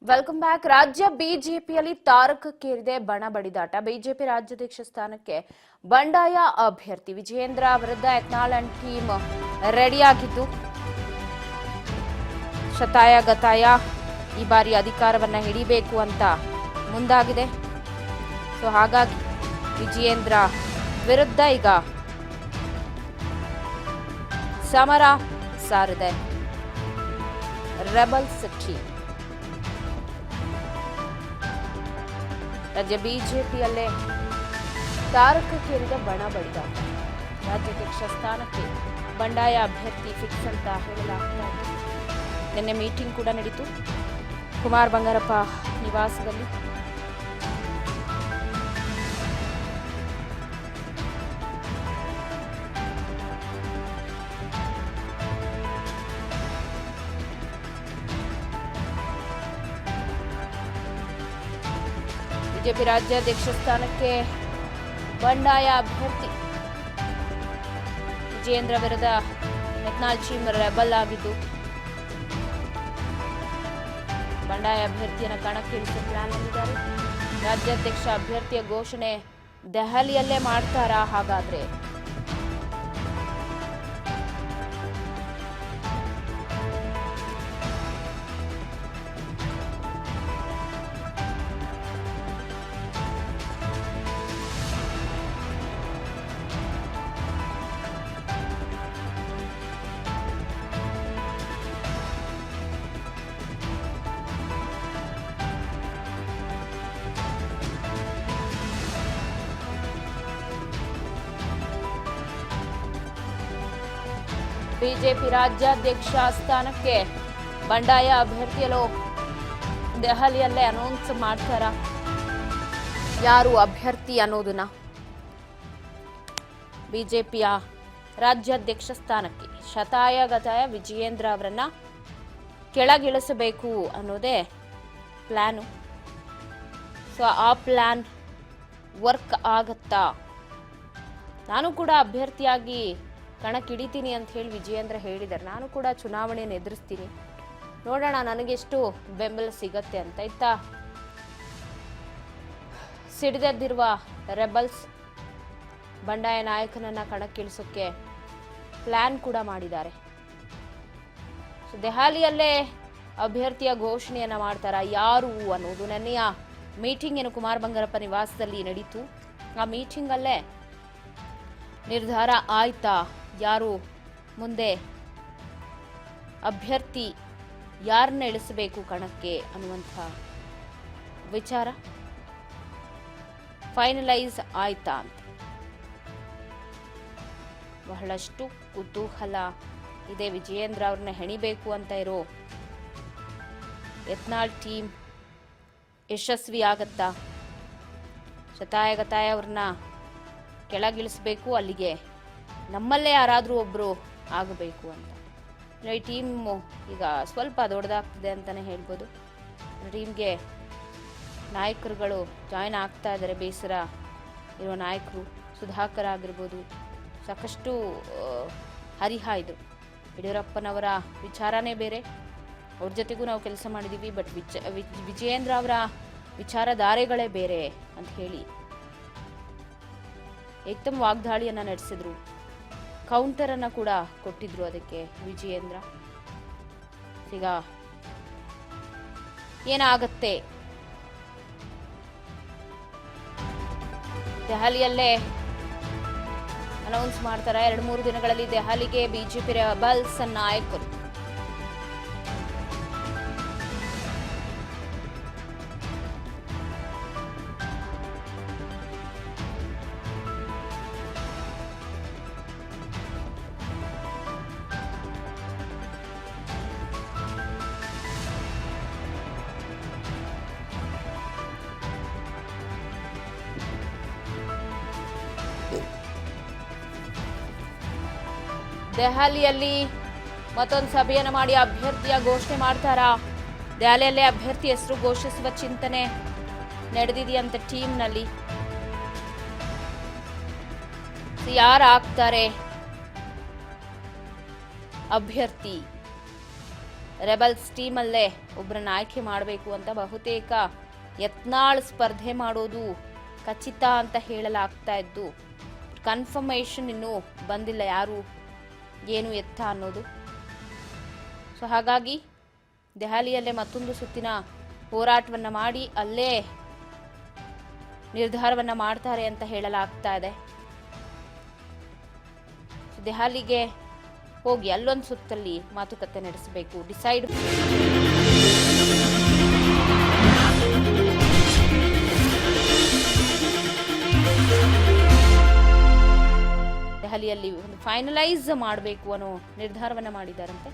Welcome back. ರಾಜ್ಯ ಬಿಜೆಪಿಯಲ್ಲಿ ತಾರಕಕ್ಕೇರಿದೆ ಬಣ ಬಡಿದಾಟ. ಬಿಜೆಪಿ ರಾಜ್ಯಾಧ್ಯಕ್ಷ ಸ್ಥಾನಕ್ಕೆ ಬಂಡಾಯ ಅಭ್ಯರ್ಥಿ ವಿಜಯೇಂದ್ರ ವಿರುದ್ಧ ಯತ್ನಾಳ್ ಅಂಡ್ ಟೀಮ್ ರೆಡಿಯಾಗಿದ್ದು ಶತಾಯ ಗತಾಯ ಈ ಬಾರಿ ಅಧಿಕಾರವನ್ನ ಹಿಡಿಬೇಕು ಅಂತ ಮುಂದಾಗಿದೆ. ಸೊ ಹಾಗಾಗಿ ವಿಜಯೇಂದ್ರ ವಿರುದ್ಧ ಈಗ ಸಮರ ಸಾರಿದೆ ರೆಬಲ್ಸ್ ಟೀಮ್. ರಾಜ್ಯ ಬಿಜೆಪಿಯಲ್ಲೇ ತಾರಕಕ್ಕೇರಿದ ಬಣ ಬಡಿದಾಟ. ರಾಜ್ಯಾಧ್ಯಕ್ಷ ಸ್ಥಾನಕ್ಕೆ ಬಂಡಾಯ ಅಭ್ಯರ್ಥಿ ಫಿಕ್ಸ್ ಅಂತ ಹೇಳಲಾಗ್ತಾ ಇದೆ. ನಿನ್ನೆ ಮೀಟಿಂಗ್ ಕೂಡ ನಡೀತು ಕುಮಾರ್ ಬಂಗಾರಪ್ಪ ನಿವಾಸದಲ್ಲಿ. ಬಿಜೆಪಿ ರಾಜ್ಯಾಧ್ಯಕ್ಷ ಸ್ಥಾನಕ್ಕೆ ಬಂಡಾಯ ಅಭ್ಯರ್ಥಿ ವಿಜಯೇಂದ್ರ ವಿರುದ್ಧ ಯತ್ನಾಳ್ ಟೀಮ್ ರೆಬಲ್ ಆಗಿದ್ದು ಬಂಡಾಯ ಅಭ್ಯರ್ಥಿಯನ್ನು ಕಣಕ್ಕಿಳಿಸಿ ಪ್ಲಾನ್ ಮಾಡಿದ್ದಾರೆ. ರಾಜ್ಯಾಧ್ಯಕ್ಷ ಅಭ್ಯರ್ಥಿಯ ಘೋಷಣೆ ದೆಹಲಿಯಲ್ಲೇ ಮಾಡ್ತಾರಾ ಹಾಗಾದ್ರೆ? ಬಿಜೆಪಿ ರಾಜ್ಯಾಧ್ಯಕ್ಷ ಸ್ಥಾನಕ್ಕೆ ಬಂಡಾಯ ಅಭ್ಯರ್ಥಿಯಲು ದೆಹಲಿಯಲ್ಲೇ ಅನೌನ್ಸ್ ಮಾಡ್ತಾರ ಯಾರು ಅಭ್ಯರ್ಥಿ ಅನ್ನೋದನ್ನ. ಬಿಜೆಪಿಯ ರಾಜ್ಯಾಧ್ಯಕ್ಷ ಸ್ಥಾನಕ್ಕೆ ಶತಾಯ ಗತಾಯ ವಿಜಯೇಂದ್ರ ಅವರನ್ನ ಕೆಳಗಿಳಿಸಬೇಕು ಅನ್ನೋದೇ ಪ್ಲಾನು. ಸೊ ಆ ಪ್ಲಾನ್ ವರ್ಕ್ ಆಗತ್ತಾ? ನಾನು ಕೂಡ ಅಭ್ಯರ್ಥಿಯಾಗಿ ಕಣಕ್ಕಿಡಿತೀನಿ ಅಂತ ಹೇಳಿ ವಿಜಯೇಂದ್ರ ಹೇಳಿದ್ದಾರೆ. ನಾನು ಕೂಡ ಚುನಾವಣೆಯನ್ನು ಎದುರಿಸ್ತೀನಿ, ನೋಡೋಣ ನನಗೆಷ್ಟು ಬೆಂಬಲ ಸಿಗತ್ತೆ ಅಂತ. ಇತ್ತ ಸಿಡಿದೆದ್ದಿರುವ ರೆಬಲ್ಸ್ ಬಂಡಾಯ ನಾಯಕನನ್ನ ಕಣಕ್ಕಿಳಿಸೋಕೆ ಪ್ಲಾನ್ ಕೂಡ ಮಾಡಿದ್ದಾರೆ. ಸೊ ದೆಹಲಿಯಲ್ಲೇ ಅಭ್ಯರ್ಥಿಯ ಘೋಷಣೆಯನ್ನ ಮಾಡ್ತಾರ ಯಾರು ಅನ್ನೋದು. ನೆನ್ನೆಯ ಮೀಟಿಂಗ್ ಏನು ಕುಮಾರ್ ಬಂಗಾರಪ್ಪ ನಿವಾಸದಲ್ಲಿ ನಡೀತು. ಆ ಮೀಟಿಂಗಲ್ಲೇ ನಿರ್ಧಾರ ಆಯ್ತಾ ಯಾರು ಮುಂದೆ ಅಭ್ಯರ್ಥಿ ಯಾರನ್ನ ಇಳಿಸಬೇಕು ಕಣಕ್ಕೆ ಅನ್ನುವಂಥ ವಿಚಾರ ಫೈನಲೈಸ್ ಆಯ್ತಾ ಅಂತ ಬಹಳಷ್ಟು ಕುತೂಹಲ ಇದೆ. ವಿಜಯೇಂದ್ರ ಅವ್ರನ್ನ ಹೆಣಿಬೇಕು ಅಂತ ಇರೋ ಯತ್ನಾಳ್ ಟೀಮ್ ಯಶಸ್ವಿ ಆಗತ್ತಾ? ಶತಾಯ ಗತಾಯ ಅವ್ರನ್ನ ಕೆಳಗಿಳಿಸಬೇಕು, ಅಲ್ಲಿಗೆ ನಮ್ಮಲ್ಲೇ ಯಾರಾದರೂ ಒಬ್ಬರು ಆಗಬೇಕು ಅಂತ. ಈ ಟೀಮು ಈಗ ಸ್ವಲ್ಪ ದೊಡ್ಡದಾಗ್ತಿದೆ ಅಂತಲೇ ಹೇಳ್ಬೋದು. ಟೀಮ್ಗೆ ನಾಯಕರುಗಳು ಜಾಯ್ನ್ ಆಗ್ತಾ ಇದ್ದಾರೆ. ಬೇಸರ ಇರುವ ನಾಯಕರು ಸುಧಾಕರ್ ಆಗಿರ್ಬೋದು, ಸಾಕಷ್ಟು ಹರಿಹ ಇದ್ರು. ಯಡಿಯೂರಪ್ಪನವರ ವಿಚಾರನೇ ಬೇರೆ, ಅವ್ರ ಜೊತೆಗೂ ನಾವು ಕೆಲಸ ಮಾಡಿದ್ದೀವಿ. ಬಟ್ ವಿಜಯೇಂದ್ರ ಅವರ ವಿಚಾರಧಾರೆಗಳೇ ಬೇರೆ ಅಂತ ಹೇಳಿ ಏಕ್ದಮ್ ವಾಗ್ದಾಳಿಯನ್ನ ನಡೆಸಿದ್ರು. ಕೌಂಟರ್ ಅನ್ನ ಕೂಡ ಕೊಟ್ಟಿದ್ರು ಅದಕ್ಕೆ ವಿಜಯೇಂದ್ರ. ಈಗ ಏನಾಗತ್ತೆ? ದೆಹಲಿಯಲ್ಲೇ ಅನೌನ್ಸ್ ಮಾಡ್ತಾರ 2-3 ದಿನಗಳಲ್ಲಿ ದೆಹಲಿಗೆ ಬಿಜೆಪಿ ರೆಬಲ್ಸ್ ನಾಯಕರು. ದೆಹಲಿಯಲ್ಲಿ ಮತ್ತೊಂದು ಸಭೆಯನ್ನು ಮಾಡಿ ಅಭ್ಯರ್ಥಿಯ ಘೋಷಣೆ ಮಾಡ್ತಾರಾ? ದೆಹಲಿಯಲ್ಲೇ ಅಭ್ಯರ್ಥಿ ಹೆಸರು ಘೋಷಿಸುವ ಚಿಂತನೆ ನಡೆದಿದೆಯಂತೆ ಟೀಮ್ನಲ್ಲಿ. ಯಾರಾಗ್ತಾರೆ ಅಭ್ಯರ್ಥಿ ರೆಬಲ್ಸ್ ಟೀಮಲ್ಲೇ ಒಬ್ಬರನ್ನ ಆಯ್ಕೆ ಮಾಡಬೇಕು ಅಂತ ಬಹುತೇಕ ಯತ್ನಾಳ್ ಸ್ಪರ್ಧೆ ಮಾಡೋದು ಖಚಿತ ಅಂತ ಹೇಳಲಾಗ್ತಾ ಇದ್ದು ಕನ್ಫರ್ಮೇಷನ್ ಇನ್ನೂ ಬಂದಿಲ್ಲ ಯಾರು ಏನು ಎತ್ತ ಅನ್ನೋದು. ಸೊ ಹಾಗಾಗಿ ದೆಹಲಿಯಲ್ಲೇ ಮತ್ತೊಂದು ಸುತ್ತಿನ ಹೋರಾಟವನ್ನು ಮಾಡಿ ಅಲ್ಲೇ ನಿರ್ಧಾರವನ್ನು ಮಾಡ್ತಾರೆ ಅಂತ ಹೇಳಲಾಗ್ತಾ ಇದೆ. ದೆಹಲಿಗೆ ಹೋಗಿ ಅಲ್ಲೊಂದು ಸುತ್ತಲ್ಲಿ ಮಾತುಕತೆ ನಡೆಸಬೇಕು, ಡಿಸೈಡ್. ದೆಹಲಿಯಲ್ಲಿ ಒಂದು ಫೈನಲೈಸ್ ಮಾಡಬೇಕು ಅನ್ನೋ ನಿರ್ಧಾರವನ್ನು ಮಾಡಿದ್ದಾರಂತೆ.